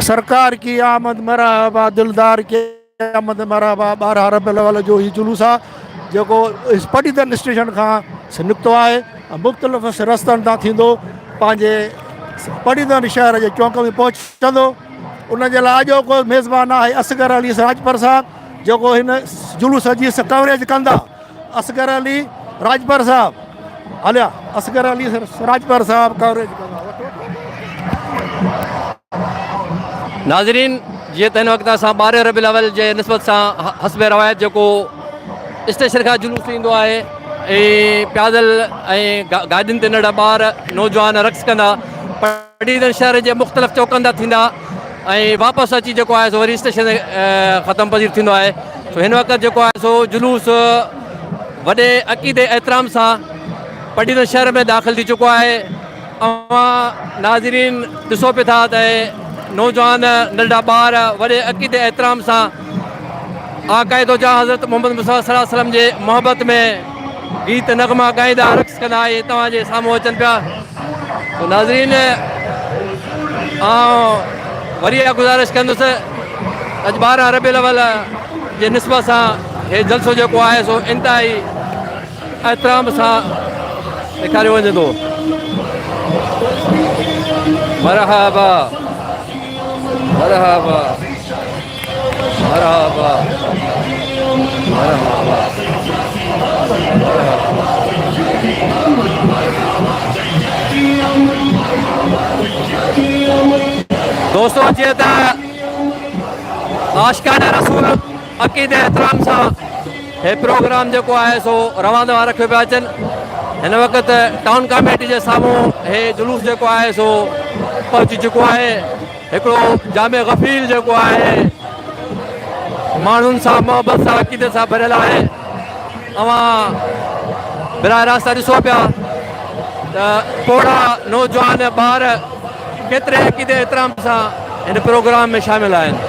सरकार की आमद मरहबा, दिलदार की आमद मरहबा। 12 रबियुल अव्वल जो ही जुलूस आहे जेको पटीदन स्टेशन खां निकितो आहे ऐं मुख़्तलिफ़ रस्तनि तां थींदो पंहिंजे पटीदन शहर जे चौक में पहुचंदो। उन जे लाइ अॼोको मेज़बान आहे असगर अली राजपर साहब जेको हिन जुलूस जी कवरेज कंदा। असगर अली राजपर साहब हलिया, असगर अली राजपर साहब कवरेज कंदा। नाज़रीन, जीअं त हिन वक़्तु असां 12 रबियुल अव्वल जे निस्बत सां हस्बे रवायत जेको स्टेशन खां जुलूस ईंदो आहे ऐं प्यादल ऐं गाॾियुनि ते नंढा ॿार नौजवान रक़्स कंदा पटीदन शहर जे मुख़्तलिफ़ चौकनि तां थींदा ऐं वापसि अची जेको आहे सो वरी स्टेशन ख़तमु पज़ीर थींदो आहे। सो हिन वक़्तु जेको आहे सो जुलूस वॾे अक़ीदे एतिराम सां पटीदन शहर में दाख़िल थी चुको आहे। अवां नाज़रीन ॾिसो पिया था त नौजवान नंढा ॿार वॾे अक़ीदे एतिराम सां आक़ाए दो जा हज़रत मोहम्मद मुस्तफ़ा सल्लल्लाहु अलैहि वसल्लम जे मोहब्बत में गीत नगमा ॻाईंदा रक़्स कंदा इहे तव्हांजे साम्हूं अचनि पिया। तो नाज़रीन वरी इहा गुज़ारिश कंदुसि अॼु 12 रबियुल अव्वल जे निस्बत सां हे जलसो जेको आहे सो इंतिहाई एतिराम सां ॾेखारियो वञे थो। मरहबा मरहबा मरहबा मरहबा। दोस्तों, जीअं त आशिक़ाने रसूल अक़ीदे एतिराम सां हे प्रोग्राम जेको आहे सो रवाना रखियो पिया अचनि। हिन वक़्तु टाउन कमेटी जे साम्हूं हे जुलूस जेको आहे सो पहुची चुको आहे। हिकिड़ो जामे गफ़ील जेको आहे माण्हुनि सां मोहबत सां अक़ीदे सां भरियल आहे। अवां बिराह रास्त ॾिसो पिया त पोड़ा नौजवान ॿार केतिरे अक़ीदे एतिराम सां हिन प्रोग्राम में शामिल आहिनि।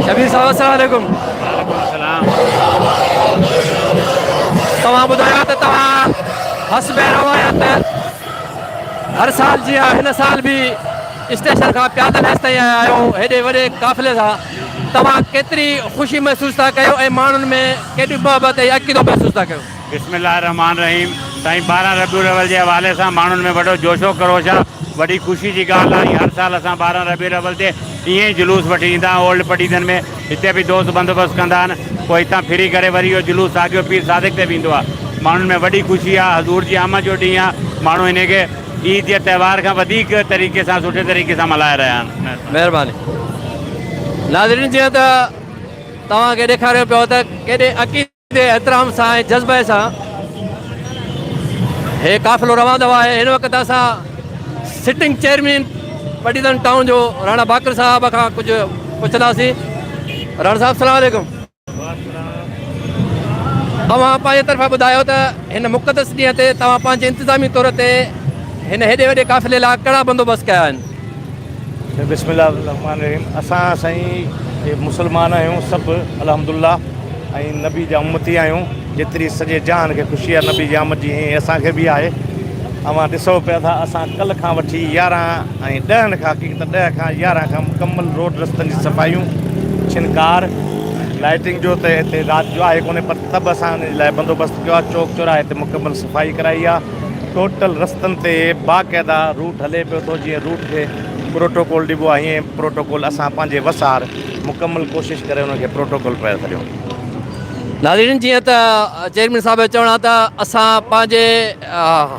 शबीर साहब अस्सलाम वालेकुम। तव्हां ॿुधायो त तव्हां हस्बे रवायत हर साल जीअं हिन साल बि स्टेशन खां प्यादल हेसि ताईं आया आहियो हेॾे वॾे काफ़िले सां। तव्हां केतिरी ख़ुशी महसूस था कयो ऐं माण्हुनि में केतिरी मोहबत ऐं अक़ीदो महसूस था कयो? बिस्मिल्लाह रहमान रहीम। साईं 12 रबियुल अव्वल जे हवाले सां माण्हुनि में वॾो जोशो खरोश आहे। वॾी ख़ुशी जी ॻाल्हि आहे। हर साल असां 12 रबियुल अव्वल ते ईअं ई जुलूस वठी ईंदा आहियूं। ओल्ड पटीदन में हिते बि दोस्त बंदोबस्तु कंदा आहिनि। पोइ हितां फिरी करे वरी इहो जुलूस साॻियो पीर सादिक ते वेंदो आहे। माण्हुनि में वॾी ख़ुशी आहे। हज़ूर जी आमद जो ॾींहुं आहे। माण्हू हिन खे ईद जे त्योहार खां वधीक तरीक़े सां सुठे तरीक़े सां मल्हाए रहिया आहिनि। महिरबानी। नाज़रीन, जीअं त तव्हांखे ॾेखारियो पियो त केॾे अक़ीदे एतिराम सां ऐं जज़्बे सां हे काफ़िलो रवानो आहे। हिन वक़्तु असां सिटिंग चेयरमैन पटीदन टाउन जो राणा बाकर साहब खां कुझु पुछंदासीं। राणा साहब अस्सलाम वालेकुम। तव्हां पंहिंजे तरफ़ां ॿुधायो त हिन मुक़दस ॾींहं ते तव्हां पंहिंजे इंतिज़ामी तौर ते हिन हेॾे वॾे काफ़िले लाइ कहिड़ा बंदोबस्त कया आहिनि? बिस्मिल्लाह रहमान रहीम। असां साईं मुस्लमान आहियूं सभु अल्हम्दुलिल्लाह ऐं नबी जा उम्मती आहियूं। जेतिरी सॼे जहान खे ख़ुशी आहे नबी जी आमद जी ईअं असांखे बि आहे। अवां ॾिसो पिया था असां कल्ह खां वठी 11 ऐं 10 खां की त 10 खां 11 खां मुकमल रोड रस्तनि जी सफ़ाइयूं छिनकार लाइटिंग जो त हिते राति जो आहे कोन्हे पर सभु असां हिन लाइ बंदोबस्तु कयो आहे। चौक चौराहे ते मुकमल सफ़ाई कराई आहे। टोटल रस्तनि ते बाक़ाइदा रूट हले पियो थो। जीअं रूट खे प्रोटोकॉल ॾिबो आहे हीअं प्रोटोकॉल असां पंहिंजे वसार मुकमल कोशिशि करे हुनखे प्रोटोकॉल पिया छॾियूं। नाज़रीन, जीअं त चेयरमैन साहब जो चवणु आहे त असां पंहिंजे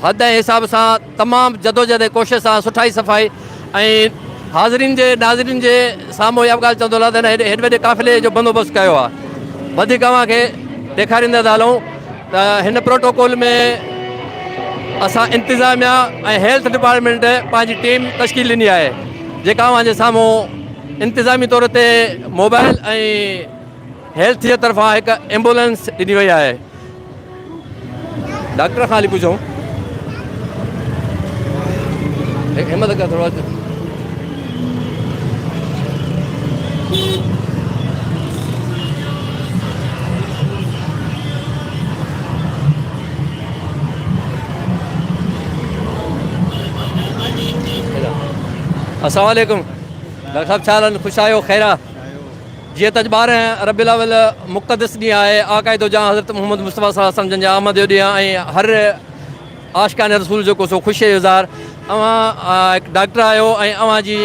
हद जे हिसाब सां तमामु जदोजहद कोशिशि सां सुठाई सफ़ाई ऐं हाज़रीन जे नाज़रीन जे साम्हूं इहा ॻाल्हि चवंदो आहे त हेॾे वॾे काफ़िले जो बंदोबस्तु कयो आहे। वधीक अव्हांखे ॾेखारींदा था हलूं त हिन प्रोटोकॉल में असां इंतिज़ामिया ऐं हेल्थ डिपार्टमेंट पंहिंजी टीम तश्कील ॾिनी आहे जेका अव्हांजे साम्हूं इंतिज़ामी तौर ते मोबाइल ऐं हेल्थ जे तरफ़ां हिकु एम्बुलेंस ॾिनी वई आहे। डॉक्टर खां हली पुछूं। हिम्मत कर थोरो। अस्सलाम वालेकुम डॉक्टर साहब छा हाल ख़ुशि आहियो ख़ैर आहे जीअं त अॼु 12 रबीउल अव्वल मुक़दस ॾींहुं आहे आक़ाइदो जां हज़रत मोहम्मद मुस्तफ़ा सल्लल्लाहु अलैहि वसल्लम जन जा आमद जो ॾींहुं आहे ऐं हर आशिक़ान रसूल जेको सो ख़ुशीअ जो इज़हार अव्हां हिकु डॉक्टर आहियो ऐं अव्हां जी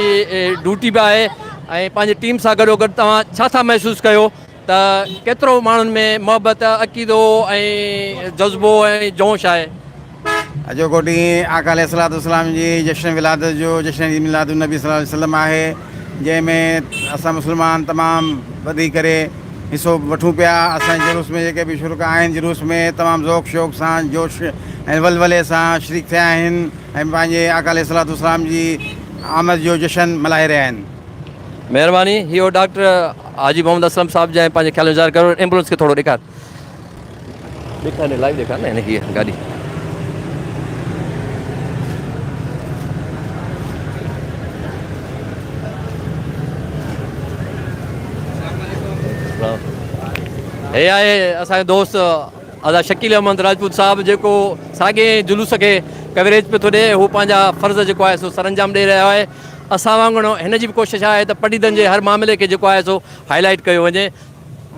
ड्यूटी बि आहे ऐं पंहिंजी टीम सां गॾोगॾु तव्हां छा था महसूसु कयो त केतिरो माण्हुनि में मुहबत अक़ीदो ऐं जज़्बो ऐं जोश आहे अॼोको ॾींहुं आका अलैहिस्सलाम जी जश्न विलादत जो जश्न मिलादुन नबी सल्लल्लाहु अलैहि वसल्लम आहे जंहिंमें असां मुस्लमान तमामु वधी करे हिसो वठूं पिया असांजे जुलूस में जेके बि शुरुका आहिनि जुलूस में तमामु ज़ौक़ शौक़ सां जोश ऐं वलवले सां शरीक थिया आहिनि ऐं पंहिंजे आका अलैहिस्सलाम जी आमद जो जश्न मल्हाए रहिया आहिनि महिरबानी इहो डॉक्टर हाजी मोहम्मद असलम साहब जंहिं पंहिंजे ख़्याल इज़हार कयो एम्बुलेंस खे थोरो ॾेखार लाइव ॾेखार न हिनखे गाॾी हे आहे असांजो दोस्त आज़ा शकील अहमद राजपूत साहिबु जेको साॻे जुलूस खे कवरेज पियो थो ॾिए हू पंहिंजा फ़र्ज़ जेको आहे सो सरअंजाम ॾेई रहियो आहे असां वांगुरु हिन जी बि कोशिशि आहे त पढ़ीदनि जे हर मामले खे जेको आहे सो हाईलाइट कयो वञे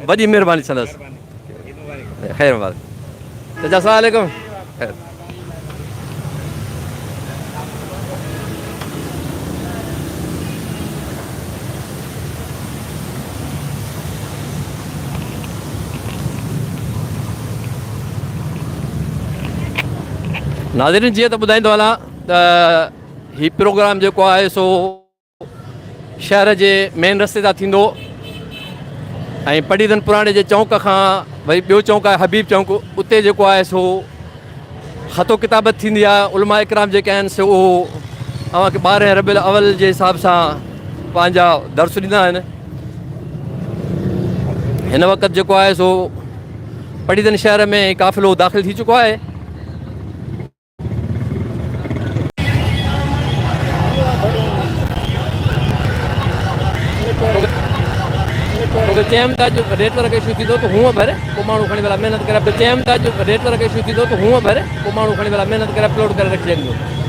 वॾी महिरबानी संदसि ख़ैर त अस्सलाम वालेकुम ख़ैर नाज़रीन जीअं त ॿुधाईंदो हलां त हीउ प्रोग्राम जेको आहे सो शहर जे मेन रस्ते तां थींदो ऐं पढ़ीदन पुराणे जे चौंक खां वरी ॿियो चौंक आहे हबीब चौंक उते जेको आहे सो ख़तो किताबत थींदी आहे उलमा इकराम जेके आहिनि सो उहो अव्हांखे 12 रबीउल अव्वल जे हिसाब सां पंहिंजा दर्स ॾींदा आहिनि हिन वक़्तु जेको आहे सो पढ़ीदन शहर में काफ़िलो दाख़िल थी चुको आहे चयमि त अॼु नेटवर्क इशू थींदो त हूअं भरे पोइ माण्हू खणी भला महिनत करे चयमि त अॼु नेटवर्क इशू थींदो त हूअं भरे पोइ माण्हू खणी भला महिनत करे अपलोड करे रखी छॾींदो